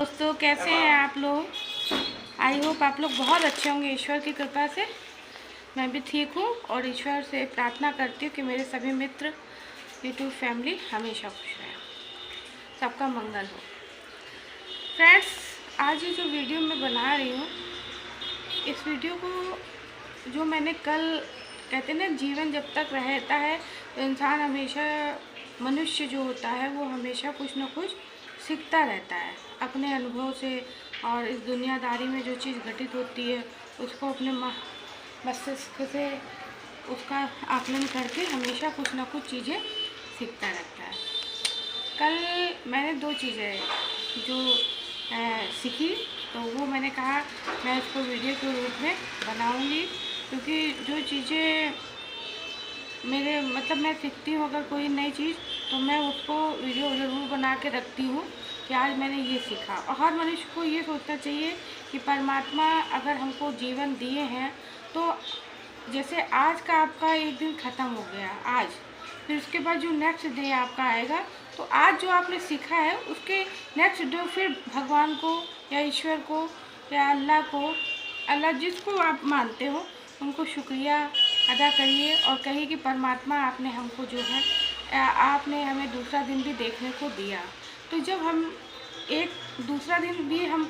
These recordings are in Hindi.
दोस्तों कैसे हैं आप लोग। आई होप आप लोग बहुत अच्छे होंगे ईश्वर की कृपा से। मैं भी ठीक हूँ और ईश्वर से प्रार्थना करती हूँ कि मेरे सभी मित्र यूट्यूब फैमिली हमेशा खुश रहें, सबका मंगल हो। फ्रेंड्स, आज ये जो वीडियो मैं बना रही हूँ, इस वीडियो को जो मैंने कल कहते हैं ना, जीवन जब तक रहता है तो इंसान हमेशा, मनुष्य जो होता है वो हमेशा कुछ ना कुछ सीखता रहता है अपने अनुभव से। और इस दुनियादारी में जो चीज़ घटित होती है उसको अपने मस्तिष्क से उसका आकलन करके हमेशा कुछ ना कुछ चीज़ें सीखता रहता है। कल मैंने दो चीज़ें जो सीखी, तो वो मैंने कहा मैं इसको वीडियो के रूप में बनाऊंगी, क्योंकि जो चीज़ें मेरे मैं सीखती हूँ अगर कोई नई चीज़, तो मैं उसको वीडियो ज़रूर बना के रखती हूँ कि आज मैंने ये सीखा। और हर मनुष्य को ये सोचना चाहिए कि परमात्मा अगर हमको जीवन दिए हैं, तो जैसे आज का आपका एक दिन ख़त्म हो गया आज, फिर उसके बाद जो नेक्स्ट डे आपका आएगा, तो आज जो आपने सीखा है उसके नेक्स्ट डे फिर भगवान को या ईश्वर को या अल्लाह जिसको आप मानते हो उनको शुक्रिया अदा करिए और कहिए कि परमात्मा आपने हमको जो है आपने हमें दूसरा दिन भी देखने को दिया। तो जब हम एक दूसरा दिन भी हम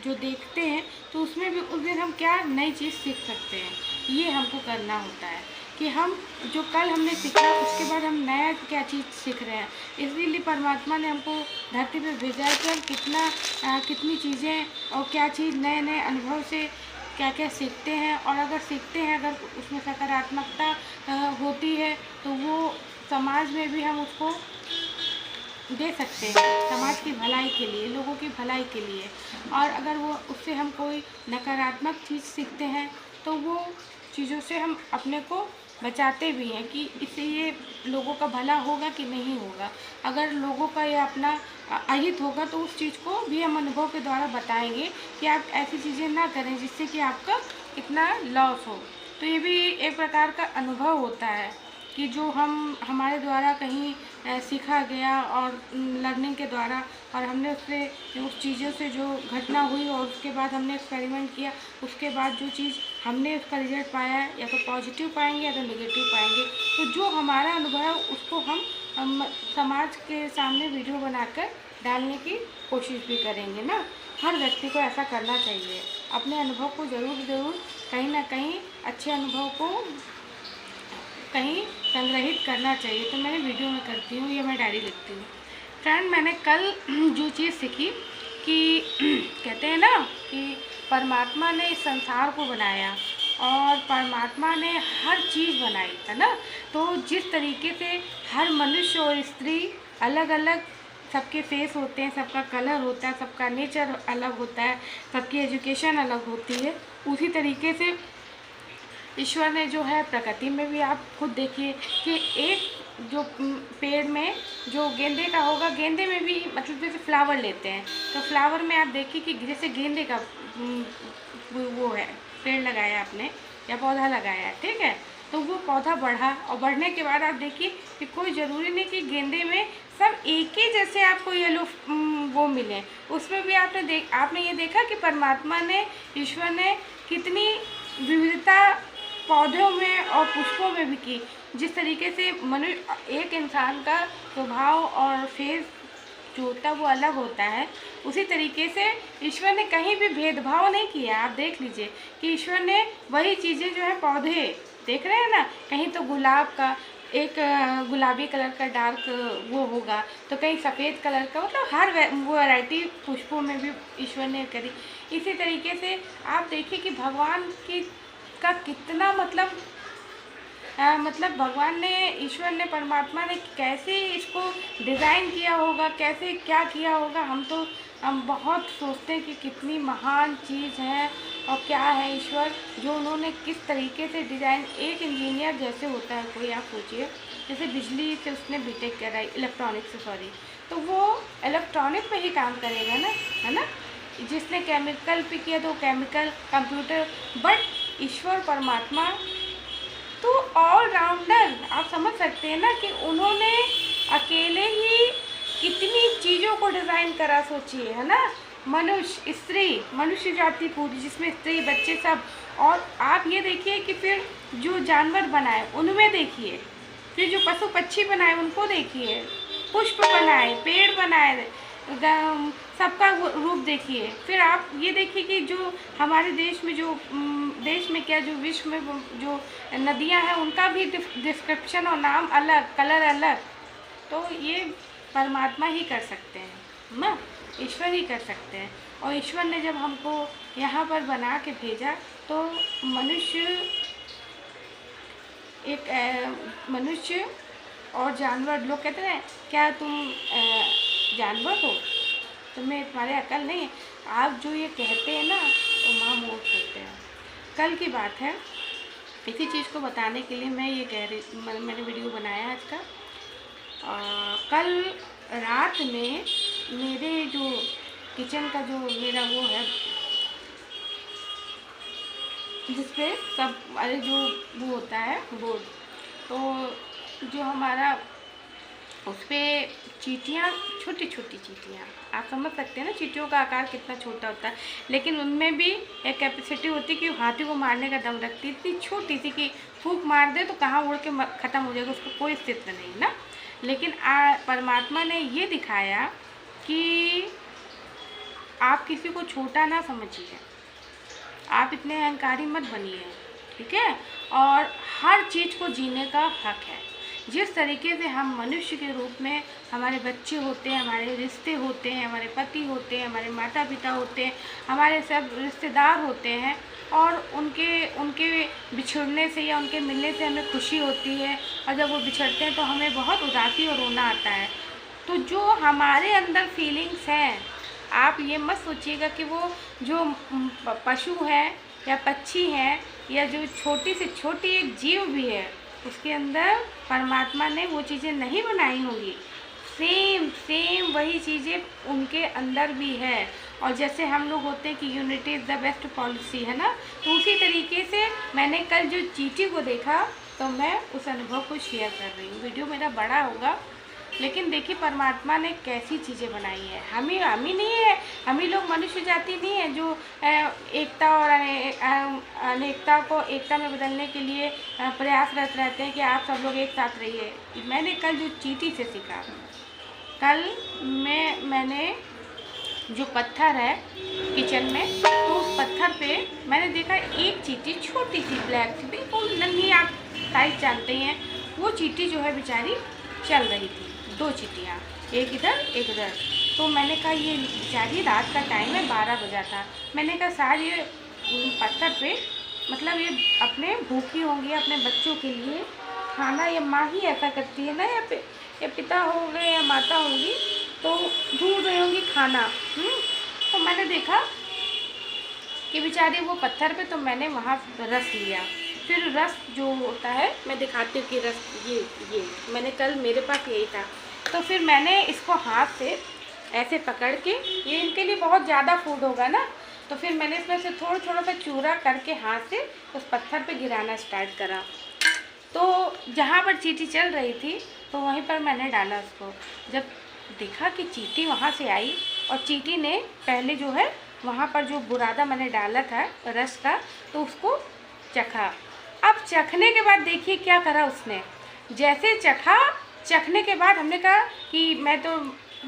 जो देखते हैं, तो उसमें भी उस दिन हम क्या नई चीज़ सीख सकते हैं, ये हमको करना होता है कि हम जो कल हमने सीखा उसके बाद हम नया क्या चीज़ सीख रहे हैं। इसलिए परमात्मा ने हमको धरती पे भेजा है कि हम कितनी चीज़ें और क्या चीज़ नए नए अनुभव से क्या क्या सीखते हैं। और अगर सीखते हैं, अगर उसमें सकारात्मकता होती है, तो वो समाज में भी हम उसको दे सकते हैं, समाज की भलाई के लिए, लोगों की भलाई के लिए। और अगर वो उससे हम कोई नकारात्मक चीज़ सीखते हैं, तो वो चीज़ों से हम अपने को बचाते भी हैं कि इससे ये लोगों का भला होगा कि नहीं होगा। अगर लोगों का ये अपना अहित होगा, तो उस चीज़ को भी हम अनुभव के द्वारा बताएंगे कि आप ऐसी चीज़ें ना करें जिससे कि आपका इतना लॉस हो। तो ये भी एक प्रकार का अनुभव होता है कि जो हमारे द्वारा कहीं सीखा गया और लर्निंग के द्वारा, और हमने उससे उस चीज़ों से जो घटना हुई और उसके बाद हमने एक्सपेरिमेंट किया, उसके बाद जो चीज़ हमने उसका रिजल्ट पाया है, या तो पॉजिटिव पाएंगे या तो नेगेटिव पाएंगे। तो जो हमारा अनुभव है उसको हम समाज के सामने वीडियो बनाकर डालने की कोशिश भी करेंगे ना। हर व्यक्ति को ऐसा करना चाहिए, अपने अनुभव को ज़रूर कहीं ना कहीं अच्छे अनुभव को कहीं संग्रहित करना चाहिए। तो मैंने वीडियो में करती हूँ, या मैं डायरी लिखती हूँ। फ्रेंड, मैंने कल जो चीज़ सीखी कि कहते हैं ना कि परमात्मा ने इस संसार को बनाया और परमात्मा ने हर चीज़ बनाई है ना। तो जिस तरीके से हर मनुष्य और स्त्री अलग अलग, सबके फेस होते हैं, सबका कलर होता है, सबका नेचर अलग होता है, सबकी एजुकेशन अलग होती है, उसी तरीके से ईश्वर ने जो है प्रकृति में भी, आप खुद देखिए कि एक जो पेड़ में जो गेंदे का होगा, गेंदे में भी जैसे फ्लावर लेते हैं, तो फ्लावर में आप देखिए कि जैसे गेंदे का वो है, पेड़ लगाया आपने या पौधा लगाया है, ठीक है, तो वो पौधा बढ़ा और बढ़ने के बाद आप देखिए कि कोई ज़रूरी नहीं कि गेंदे में सब एक ही जैसे आपको येलो वो मिले। उसमें भी आपने ये देखा कि परमात्मा ने, ईश्वर ने कितनी विविधता पौधों में और पुष्पों में भी की। जिस तरीके से मनुष्य, एक इंसान का स्वभाव और फेस जो होता है वो अलग होता है, उसी तरीके से ईश्वर ने कहीं भी भेदभाव नहीं किया। आप देख लीजिए कि ईश्वर ने वही चीज़ें जो है, पौधे देख रहे हैं ना, कहीं तो गुलाब का एक गुलाबी कलर का डार्क वो होगा, तो कहीं सफ़ेद कलर का, हर वो वैरायटी पुष्पों में भी ईश्वर ने करी। इसी तरीके से आप देखिए कि भगवान की का कितना भगवान ने, ईश्वर ने, परमात्मा ने कैसे इसको डिज़ाइन किया होगा, कैसे क्या किया होगा। हम बहुत सोचते हैं कि कितनी महान चीज़ है और क्या है ईश्वर, जो उन्होंने किस तरीके से डिज़ाइन। एक इंजीनियर जैसे होता है कोई, आप सोचिए जैसे बिजली से उसने बीटेक करा, इलेक्ट्रॉनिक से, सॉरी, तो वो इलेक्ट्रॉनिक में ही काम करेगा ना, है ना। जिसने केमिकल पे किया तो केमिकल, कंप्यूटर, बट ईश्वर परमात्मा तो ऑलराउंडर, आप समझ सकते हैं ना कि उन्होंने अकेले ही कितनी चीज़ों को डिज़ाइन करा, सोचिए, है ना। मनुष्य, स्त्री, मनुष्य जाति पूरी, जिसमें स्त्री बच्चे सब। और आप ये देखिए कि फिर जो जानवर बनाए उनमें देखिए, फिर जो पशु पक्षी बनाए उनको देखिए, पुष्प बनाए, पेड़ बनाए, सबका रूप देखिए। फिर आप ये देखिए कि जो हमारे देश में जो देश में क्या, जो विश्व में जो नदियां हैं उनका भी डिस्क्रिप्शन और नाम अलग, कलर अलग। तो ये परमात्मा ही कर सकते हैं ना, ईश्वर ही कर सकते हैं। और ईश्वर ने जब हमको यहाँ पर बना के भेजा तो मनुष्य और जानवर, लोग कहते हैं क्या तुम जानवर हो, तुम्हें तुम्हारे अकल नहीं है। आप जो ये कहते हैं ना वो महामूर्ख होते हैं। कल की बात है, इसी चीज़ को बताने के लिए मैं ये कह रही, मैंने वीडियो बनाया आज का। कल रात में मेरे जो किचन का जो मेरा वो है जिसपे सब, अरे जो वो होता है बोर्ड, तो जो हमारा उस पर चींटियाँ, छोटी छोटी चींटियाँ, आप समझ सकते हैं ना चींटियों का आकार कितना छोटा होता है, लेकिन उनमें भी एक कैपेसिटी होती है कि हाथी को मारने का दम रखती है। इतनी छोटी सी कि फूंक मार दे तो कहाँ उड़ के ख़त्म हो जाएगा, उसको कोई अस्तित्व नहीं ना। लेकिन परमात्मा ने ये दिखाया कि आप किसी को छोटा ना समझिए, आप इतने अहंकारी मत बनिए, ठीक है। और हर चीज़ को जीने का हक है। जिस तरीके से हम मनुष्य के रूप में, हमारे बच्चे होते हैं, हमारे रिश्ते होते हैं, हमारे पति होते हैं, हमारे माता पिता होते हैं, हमारे सब रिश्तेदार होते हैं, और उनके बिछड़ने से या उनके मिलने से हमें खुशी होती है, और जब वो बिछड़ते हैं तो हमें बहुत उदासी और रोना आता है। तो जो हमारे अंदर फीलिंग्स हैं, आप ये मत सोचिएगा कि वो जो पशु है या पक्षी है या जो छोटी से छोटी एक जीव भी है, उसके अंदर परमात्मा ने वो चीज़ें नहीं बनाई होंगी। सेम वही चीज़ें उनके अंदर भी है। और जैसे हम लोग होते हैं कि unity is the best policy, है ना, तो उसी तरीके से मैंने कल जो चींटी को देखा तो मैं उस अनुभव को शेयर कर रही हूँ। वीडियो मेरा बड़ा होगा, लेकिन देखिए परमात्मा ने कैसी चीज़ें बनाई है। हम ही नहीं है, हम ही लोग मनुष्य जाति नहीं है जो एकता और अनेकता को एकता में बदलने के लिए प्रयासरत रहते हैं कि आप सब लोग एक साथ रहिए। मैंने कल जो चींटी से सीखा, कल मैंने जो पत्थर है किचन में, तो उस पत्थर पे मैंने देखा एक चींटी, छोटी सी ब्लैक सी, बिल्कुल नन्ही, आप साइज जानते हैं, वो चींटी जो है बेचारी चल रही थी। दो चींटियाँ, एक इधर एक उधर। तो मैंने कहा ये बेचारी, रात का टाइम है, 12 बजा था। मैंने कहा शायद ये पत्थर पे, मतलब ये अपने भूखी होंगी, अपने बच्चों के लिए खाना, या माँ ही ऐसा करती है ना, या पिता हो गए या माता होंगी तो ढूंढ रही होंगी खाना। तो मैंने देखा कि बेचारी वो पत्थर पे, तो मैंने वहाँ रस लिया। फिर रस जो होता है, मैं दिखाती हूँ कि रस ये मैंने कल, मेरे पास यही था। तो फिर मैंने इसको हाथ से ऐसे पकड़ के, ये इनके लिए बहुत ज़्यादा फूड होगा ना, तो फिर मैंने इसमें से थोड़ा सा चूरा करके हाथ से उस पत्थर पे गिराना स्टार्ट करा। तो जहाँ पर चींटी चल रही थी तो वहीं पर मैंने डाला उसको। जब देखा कि चींटी वहाँ से आई, और चींटी ने पहले जो है वहाँ पर जो बुरादा मैंने डाला था रस का, तो उसको चखा। अब चखने के बाद देखिए क्या करा उसने, जैसे चखने के बाद हमने कहा कि मैं तो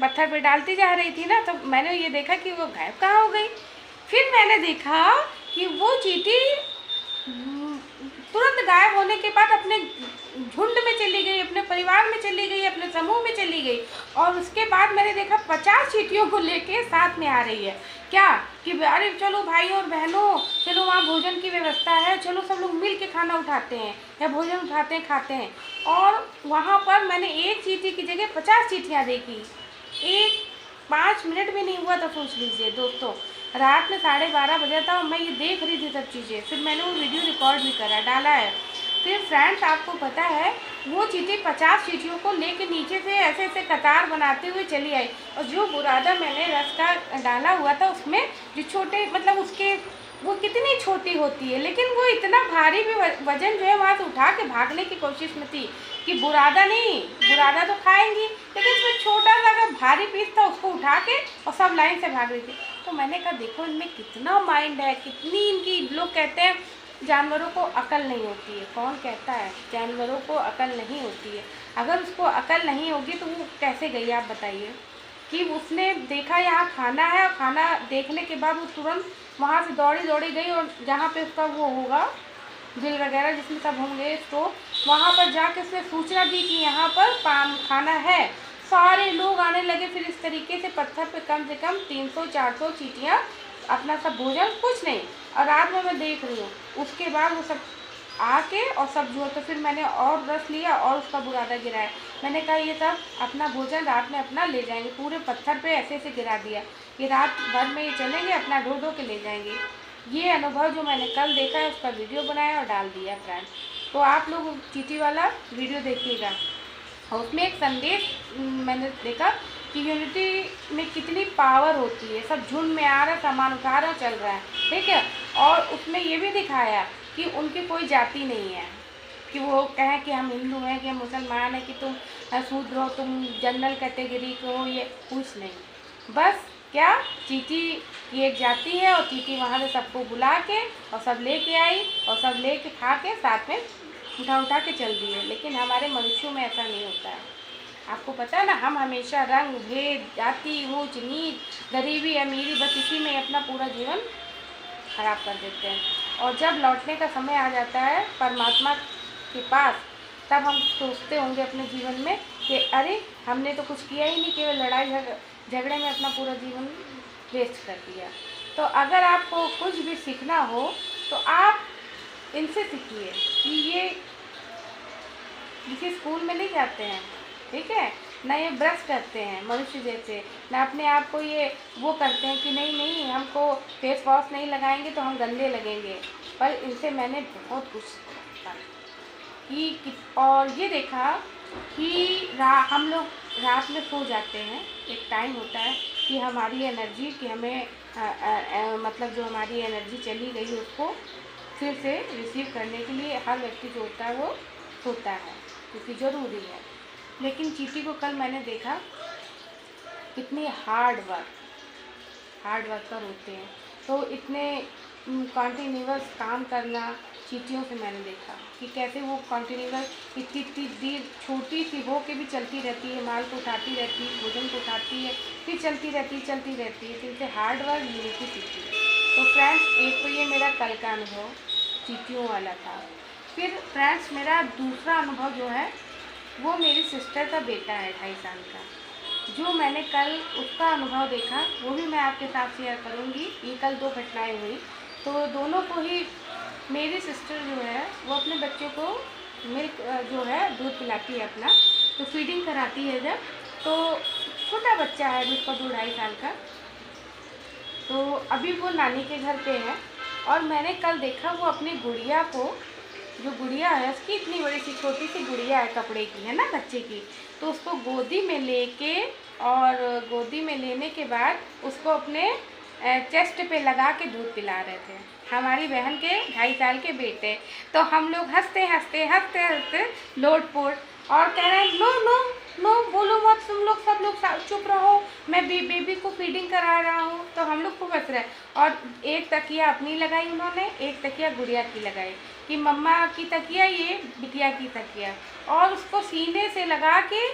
पत्थर पे डालती जा रही थी ना, तो मैंने ये देखा कि वो गायब कहाँ हो गई। फिर मैंने देखा कि वो चींटी तुरंत गायब होने के बाद अपने झुंड में चली गई, अपने परिवार में चली गई, अपने समूह में चली गई। और उसके बाद मैंने देखा 50 चींटियों को लेके साथ में आ रही है। क्या कि अरे चलो भाई और बहनों, चलो वहाँ भोजन की व्यवस्था है, चलो सब लोग मिल के खाना उठाते हैं या भोजन उठाते हैं, खाते हैं। और वहाँ पर मैंने एक चींटी की जगह 50 चींटियाँ देखी। 5 मिनट भी नहीं हुआ था, सोच लीजिए दोस्तों। रात में 12:30 बजा था और मैं ये देख रही थी सब चीज़ें। फिर मैंने वो वीडियो रिकॉर्ड भी करा, डाला है। फिर फ्रेंड्स, आपको पता है वो चींटी 50 चींटियों को लेके नीचे से ऐसे ऐसे कतार बनाते हुए चली आई। और जो बुरादा मैंने रस का डाला हुआ था उसमें जो छोटे, मतलब उसके वो कितनी छोटी होती है, लेकिन वो इतना भारी भी वजन जो है वहाँ से उठा के भागने की कोशिश में थी कि बुरादा नहीं, बुरादा तो खाएंगी, लेकिन उसमें छोटा सा अगर भारी पीस था उसको उठा के और सब लाइन से भाग रही थी। तो मैंने कहा देखो इनमें कितना माइंड है, कितनी इनकी, लोग कहते हैं जानवरों को अकल नहीं होती है। कौन कहता है जानवरों को अकल नहीं होती है? अगर उसको अकल नहीं होगी तो वो कैसे गई आप बताइए? कि उसने देखा यहाँ खाना है और खाना देखने के बाद वो तुरंत वहाँ से दौड़ी दौड़ी गई और जहाँ पे उसका वो होगा बिल वगैरह जिसमें सब होंगे तो वहाँ पर जाके उसने सूचना दी कि यहाँ पर पान खाना है। सारे लोग आने लगे। फिर इस तरीके से पत्थर पे कम से कम 300-400 चींटियाँ अपना सब भोजन, कुछ नहीं, और रात में मैं देख रही हूँ उसके बाद वो सब आके और सब जो है, तो फिर मैंने और रस लिया और उसका बुरादा गिराया। मैंने कहा ये सब अपना भोजन रात में अपना ले जाएंगे, पूरे पत्थर पे ऐसे ऐसे गिरा दिया कि रात भर में ये चलेंगे अपना ढो ढो के ले जाएंगे। ये अनुभव जो मैंने कल देखा है उसका वीडियो बनाया और डाल दिया फ्रेंड्स। तो आप लोग चींटी वाला वीडियो देखिएगा और उसमें एक संदेश मैंने देखा कि यूनिटी में कितनी पावर होती है। सब झुंड में आ रहा, सामान उठा रहा, चल रहा है, ठीक है। और उसमें ये भी दिखाया कि उनकी कोई जाति नहीं है, कि वो कहें कि हम हिंदू हैं, कि हम मुसलमान हैं, कि तुम शूद्र हो, तुम जनरल कैटेगरी के हो, ये कुछ नहीं। बस क्या चींटी की एक जाति है और चींटी वहाँ से सबको बुला के और सब लेके आई और सब लेके खा के साथ में उठा उठा के चल दिए। लेकिन हमारे मनुष्यों में ऐसा नहीं होता है। आपको पता है ना, हम हमेशा रंग भेद, जाति, ऊंच नीच, गरीबी अमीरी, बस इसी में अपना पूरा जीवन खराब कर देते हैं। और जब लौटने का समय आ जाता है परमात्मा के पास, तब हम सोचते होंगे अपने जीवन में कि अरे हमने तो कुछ किया ही नहीं, केवल लड़ाई झगड़े में अपना पूरा जीवन वेस्ट कर दिया। तो अगर आपको कुछ भी सीखना हो तो आप इनसे सीखिए कि ये किसी स्कूल में नहीं जाते हैं, ठीक है ना, ये ब्रश करते हैं मनुष्य जैसे, ना अपने आप को ये वो करते हैं कि नहीं नहीं हमको फेस वॉश नहीं लगाएंगे तो हम गंदे लगेंगे। पर इनसे मैंने बहुत कुछ सीखा कि और ये देखा कि हम लोग रात में सो जाते हैं, एक टाइम होता है कि हमारी एनर्जी, कि हमें मतलब जो हमारी एनर्जी चली गई उसको फिर से रिसीव करने के लिए हर व्यक्ति जो होता है वो सोता है, क्योंकि ज़रूरी है। लेकिन चींटी को कल मैंने देखा कितनी हार्ड वर्कर होते हैं, तो इतने कॉन्टीन्यूअस काम करना चींटियों से मैंने देखा कि कैसे वो कॉन्टीन्यूअस इतनी देर छोटी सी हो के भी चलती रहती है, माल को उठाती रहती है, भोजन को उठाती है, फिर चलती रहती है, तो इनसे हार्ड वर्क यूनिटी सीखती है। तो फ्रेंड्स एक तो ये मेरा कल का अनुभव चींटियों वाला था। फिर फ्रेंड्स मेरा दूसरा अनुभव जो है वो मेरी सिस्टर का बेटा है 2.5 साल का, जो मैंने कल उसका अनुभव देखा वो भी मैं आपके साथ शेयर करूँगी। ये कल 2 घटनाएँ हुई, तो दोनों को ही मेरी सिस्टर जो है वो अपने बच्चों को मिल्क जो है दूध पिलाती है अपना, तो फीडिंग कराती है जब, तो छोटा बच्चा है जिसका 2-2.5 साल का, तो अभी वो नानी के घर पे है। और मैंने कल देखा वो अपनी गुड़िया को, जो गुड़िया है उसकी इतनी बड़ी सी छोटी सी गुड़िया है कपड़े की, है ना बच्चे की, तो उसको गोदी में लेके और गोदी में लेने के बाद उसको अपने चेस्ट पे लगा के दूध पिला रहे थे हमारी बहन के 2.5 साल के बेटे। तो हम लोग हंसते हंसते लोट-पोट और कह रहे हैं नो नो नो बोलो मत, तुम लोग सब लोग चुप रहो, मैं बेबी को फीडिंग करा रहा हूँ। तो हम लोग खूब हंस रहे और एक तकिया अपनी लगाई उन्होंने, एक तकिया गुड़िया की लगाई कि मम्मा की तकिया ये बिटिया की तकिया, और उसको सीने से लगा के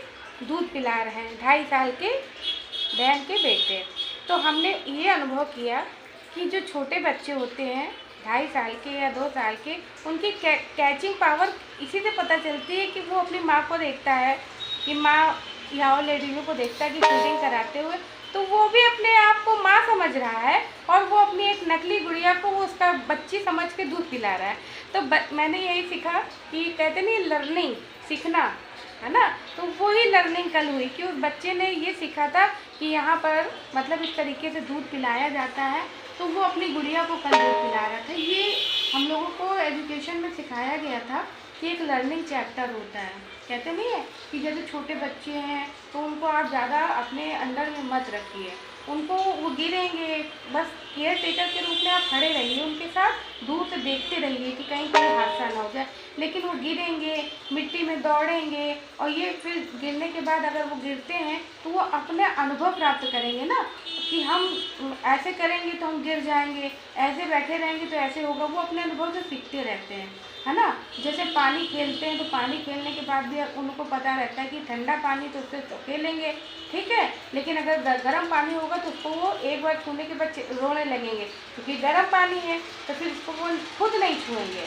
दूध पिला रहे हैं 2.5 साल के बहन के बेटे। तो हमने ये अनुभव किया कि जो छोटे बच्चे होते हैं 2.5 साल के या 2 साल के, उनकी कैचिंग पावर इसी से पता चलती है कि वो अपनी माँ को देखता है कि माँ यहाँ लेडीज़ों को देखता है कि फीडिंग कराते हुए, तो वो भी अपने आप को माँ समझ रहा है और वो अपनी एक नकली गुड़िया को वो उसका बच्ची समझ के दूध पिला रहा है। तो मैंने यही सीखा कि कहते नहीं लर्निंग, सीखना, है ना, तो वही लर्निंग कल हुई कि उस बच्चे ने ये सीखा था कि यहाँ पर मतलब इस तरीके से दूध पिलाया जाता है, तो वो अपनी गुड़िया को कल दूध पिला रहा था। ये हम लोगों को एजुकेशन में सिखाया गया था कि एक लर्निंग चैप्टर होता है। कहते नहीं है कि जैसे छोटे बच्चे हैं तो उनको आप ज़्यादा अपने अंडर में मत रखिए, उनको वो गिरेंगे, बस केयर टेकर के रूप में आप खड़े रहिए उनके साथ, दूर से देखते रहिए कि कहीं कोई हादसा ना हो जाए। लेकिन वो गिरेंगे, मिट्टी में दौड़ेंगे, और ये फिर गिरने के बाद अगर वो गिरते हैं तो वो अपने अनुभव प्राप्त करेंगे ना, कि हम ऐसे करेंगे तो हम गिर जाएंगे, ऐसे बैठे रहेंगे तो ऐसे होगा। वो अपने अनुभव से सीखते रहते हैं, है ना। जैसे पानी खेलते हैं तो पानी खेलने के बाद भी उनको पता रहता है कि ठंडा पानी तो उससे तो खेलेंगे, ठीक है, लेकिन अगर गर्म पानी होगा तो उसको वो एक बार छूने के बाद रोने लगेंगे, क्योंकि गर्म पानी है तो फिर उसको वो खुद नहीं छूएंगे,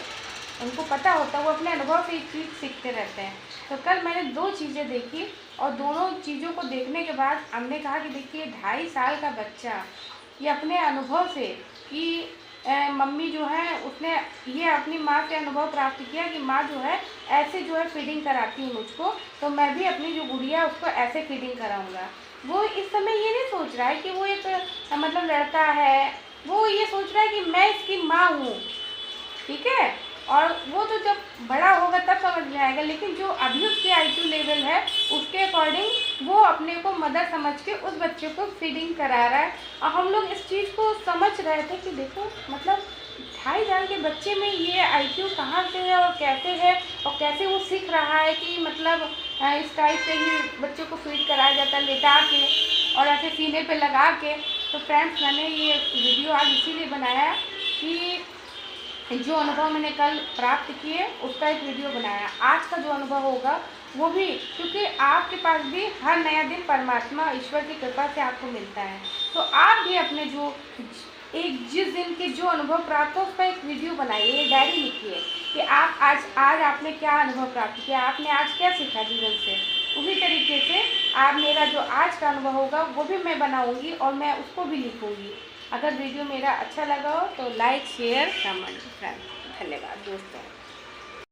उनको पता होता है, वो अपने अनुभव से एक चीज़ सीखते रहते हैं। तो कल मैंने 2 चीज़ें देखी, और दोनों चीज़ों को देखने के बाद हमने कहा कि देखिए 2.5 साल का बच्चा ये अपने अनुभव से कि मम्मी जो है उसने ये अपनी माँ से अनुभव प्राप्त किया कि माँ जो है ऐसे जो है फीडिंग कराती है मुझको, तो मैं भी अपनी जो गुड़िया है उसको ऐसे फीडिंग कराऊंगा। वो इस समय ये नहीं सोच रहा है कि वो एक मतलब लड़का है, वो ये सोच रहा है कि मैं इसकी माँ हूँ, ठीक है। और वो तो जब बड़ा होगा तब समझ में आएगा, लेकिन जो अभी उसके IQ लेवल है उसके अकॉर्डिंग वो अपने को मदर समझ के उस बच्चे को फीडिंग करा रहा है। और हम लोग इस चीज़ को समझ रहे थे कि देखो मतलब 2.5 साल के बच्चे में ये IQ कहाँ से है और कैसे वो सीख रहा है कि मतलब इस टाइप से ही बच्चे को फीड कराया जाता है, लेटा के और ऐसे सीने पे लगा के। तो फ्रेंड्स, मैंने ये वीडियो आज इसीलिए बनाया कि जो अनुभव मैंने कल प्राप्त किए उसका एक वीडियो बनाया। आज का जो अनुभव होगा वो भी, क्योंकि आपके पास भी हर नया दिन परमात्मा ईश्वर की कृपा से आपको मिलता है, तो आप भी अपने जो जिस दिन के जो अनुभव प्राप्त हो उसका एक वीडियो बनाइए, डायरी लिखिए कि आप आज आपने क्या अनुभव प्राप्त किया, आपने आज क्या सीखा जीवन से। उसी तरीके से आप मेरा जो आज का अनुभव होगा वो भी मैं बनाऊंगी और मैं उसको भी लिखूंगी। अगर वीडियो मेरा अच्छा लगा हो तो लाइक, शेयर, कमेंट। धन्यवाद दोस्तों।